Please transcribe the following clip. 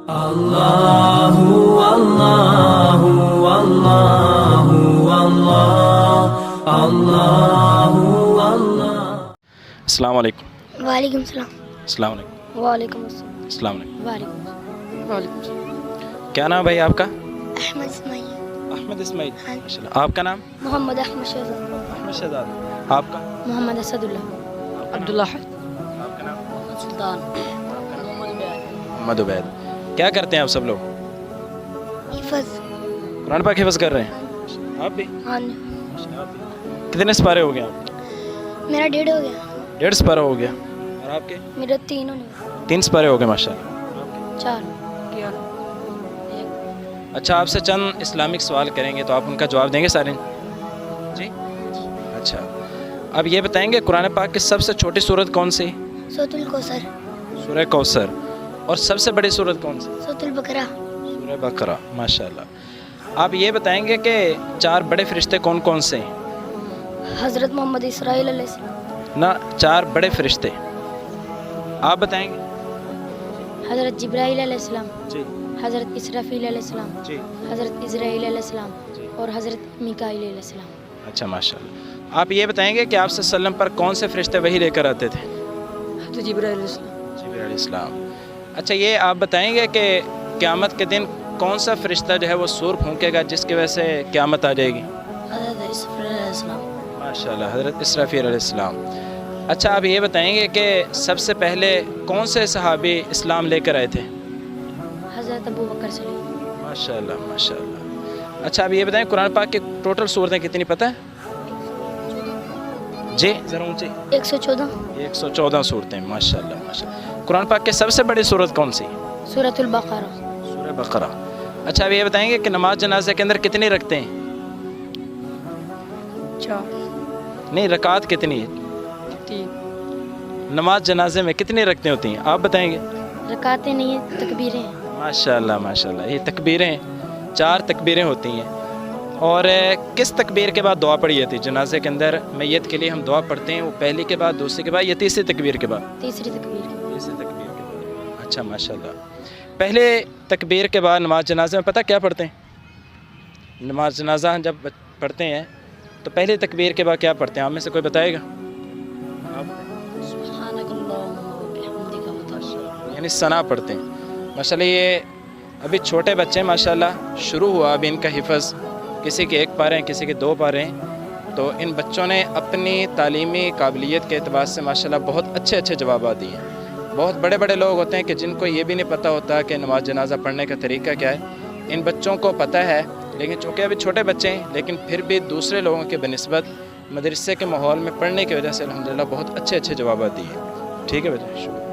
اللہ اللہ اللہ اللہ اللہ اللہ۔ السلام علیکم۔ وعلیکم السلام۔ السلام علیکم۔ وعلیکم السلام۔ السلام علیکم۔ وعلیکم السلام۔ کیا نام بھائی آپ کا؟ احمد اسماعیل۔ احمد اسماعیل، ہاں۔ ماشاء اللہ۔ آپ کا نام؟ محمد احمد شہزاد۔ احمد شہزاد۔ آپ کا؟ محمد اسد اللہ۔ عبداللہ حد۔ آپ کا نام؟ محمد سلطان۔ محمد عبید۔ کیا کرتے ہیں آپ سب لوگ؟ حفظ۔ قرآن پاک حفظ کر رہے ہیں؟ آپ بھی؟ ہاں۔ کتنے سپارے ہو گئے آپ؟ میرا 1.5 ہو گیا۔ 1.5 سپارہ ہو گیا۔ اور آپ کے؟ میرا 3 ہونے گیا۔ 3 سپارے ہو گئے ماشاء اللہ۔ 4۔ اچھا، آپ سے چند اسلامک سوال کریں گے تو آپ ان کا جواب دیں گے سارے؟ جی اچھا، اب یہ بتائیں گے قرآن پاک کی سب سے چھوٹی سورت کون سی؟ سورۃ الکوثر۔ سورہ کوثر۔ اور سب سے بڑی سورت کون سی؟ سورۃ البقرہ۔ سورہ بقرہ، ماشاء اللہ۔ آپ یہ بتائیں گے کہ 4 بڑے فرشتے کون کون سے ہیں؟ حضرت محمد اسرائیل علیہ السلام۔ نہ، 4 بڑے فرشتے آپ بتائیں گے؟ حضرت جبرائیل علیہ السلام، جی حضرت اسرافیل علیہ السلام، جی حضرت اسرائیل علیہ السلام جی۔ اور حضرت میکائیل علیہ السلام۔ اچھا ماشاء اللہ۔ آپ یہ بتائیں گے کہ آپ صلی اللہ علیہ وسلم پر کون سے فرشتے وحی لے کر آتے تھے؟ حضرت جبرائیل علیہ السلام۔ جبرائیل علیہ السلام۔ اچھا، یہ آپ بتائیں گے کہ قیامت کے دن کون سا فرشتہ جو ہے وہ سور پھونکے گا جس کی وجہ سے قیامت آ جائے گی؟ حضرت اسرافیل علیہ السلام۔ ماشاء اللہ، حضرت اسرافیل علیہ السلام۔ اچھا، آپ یہ بتائیں گے کہ سب سے پہلے کون سے صحابی اسلام لے کر آئے تھے؟ حضرت ابو بکر صدیق۔ ماشاء اللہ ماشاء اللہ۔ اچھا، آپ یہ بتائیں قرآن پاک کی ٹوٹل صورتیں کتنی پتہ ہے؟ جی ذرا اونچی۔ 114۔ 114 صورتیں، ماشاء اللہ ماشاء اللہ۔ قرآن پاک کی سب سے بڑی صورت کون سی؟ سورۃ البقرہ۔ سورہ بقرہ۔ اچھا، آپ یہ بتائیں گے کہ نماز جنازے کے اندر کتنی رکھتے ہیں؟ 4۔ نہیں، رکعت کتنی ہے؟ 3۔ نماز جنازے میں کتنی رکعتیں ہوتی ہیں آپ بتائیں گے؟ رکعتیں نہیں ہیں، تکبیریں ہیں۔ ماشاء اللہ ماشاء اللہ۔ یہ تکبیریں 4 تکبیریں ہوتی ہیں۔ اور کس تکبیر کے بعد دعا پڑھی جاتی ہے جنازے کے اندر؟ میت کے لیے ہم دعا پڑھتے ہیں، وہ پہلی کے بعد، دوسری کے بعد، یا تیسری تکبیر کے بعد؟ تیسری تکبیر۔ تیسری تکبیر کے بعد۔ اچھا ماشاء اللہ۔ پہلے تکبیر کے بعد نماز جنازے میں پتہ کیا پڑھتے ہیں؟ نماز جنازہ جب پڑھتے ہیں تو پہلے تکبیر کے بعد کیا پڑھتے ہیں؟ آپ میں سے کوئی بتائے گا؟ سبحانک اللہم وبحمدک۔ یعنی ثنا پڑھتے ہیں۔ ماشاء اللہ، یہ ابھی چھوٹے بچے ہیں ماشاء اللہ، شروع ہوا ابھی ان کا حفظ، کسی کے 1 پارے ہیں، کسی کے 2 پارے ہیں، تو ان بچوں نے اپنی تعلیمی قابلیت کے اعتبار سے ماشاء اللہ بہت اچھے جوابات دیے ہیں۔ بہت بڑے بڑے لوگ ہوتے ہیں کہ جن کو یہ بھی نہیں پتہ ہوتا کہ نماز جنازہ پڑھنے کا طریقہ کیا ہے، ان بچوں کو پتہ ہے، لیکن چونکہ ابھی چھوٹے بچے ہیں لیکن پھر بھی دوسرے لوگوں کے بنسبت مدرسے کے ماحول میں پڑھنے کی وجہ سے الحمدللہ بہت اچھے جوابات دیے ہیں۔ ٹھیک ہے بیٹا، شکریہ۔